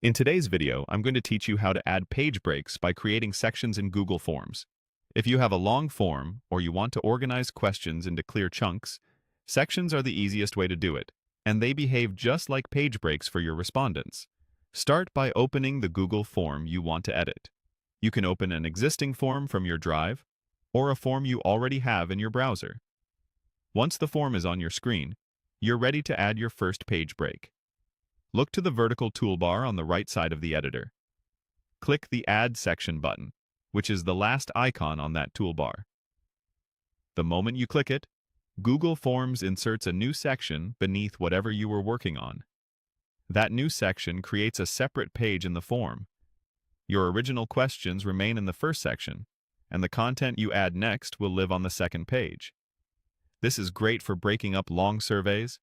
In today's video, I'm going to teach you how to add page breaks by creating sections in Google Forms. If you have a long form or you want to organize questions into clear chunks, sections are the easiest way to do it, and they behave just like page breaks for your respondents. Start by opening the Google form you want to edit. You can open an existing form from your Drive or a form you already have in your browser. Once the form is on your screen, you're ready to add your first page break. Look to the vertical toolbar on the right side of the editor. Click the Add Section button, which is the last icon on that toolbar. The moment you click it, Google Forms inserts a new section beneath whatever you were working on. That new section creates a separate page in the form. Your original questions remain in the first section, and the content you add next will live on the second page. This is great for breaking up long surveys,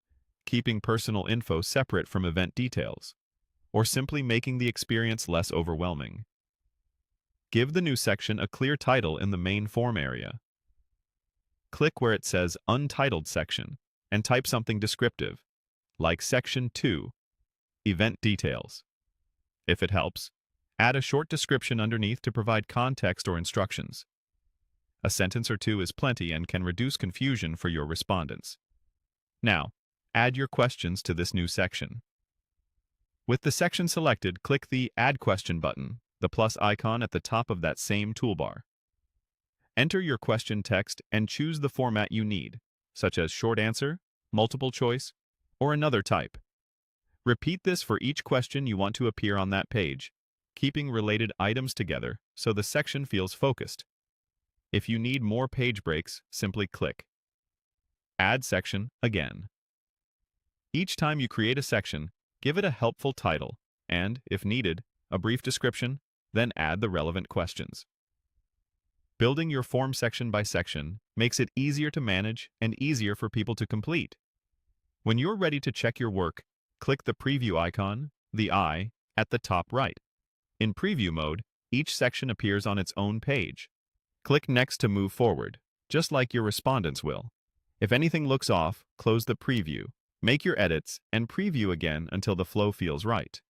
keeping personal info separate from event details, or simply making the experience less overwhelming. Give the new section a clear title in the main form area. Click where it says Untitled Section and type something descriptive, like Section 2, Event Details. If it helps, add a short description underneath to provide context or instructions. A sentence or two is plenty and can reduce confusion for your respondents. Now, add your questions to this new section. With the section selected, click the Add Question button, the plus icon at the top of that same toolbar. Enter your question text and choose the format you need, such as short answer, multiple choice, or another type. Repeat this for each question you want to appear on that page, keeping related items together so the section feels focused. If you need more page breaks, simply click Add Section again. Each time you create a section, give it a helpful title and, if needed, a brief description, then add the relevant questions. Building your form section by section makes it easier to manage and easier for people to complete. When you're ready to check your work, click the preview icon, the eye, at the top right. In preview mode, each section appears on its own page. Click Next to move forward, just like your respondents will. If anything looks off, close the preview. Make your edits and preview again until the flow feels right.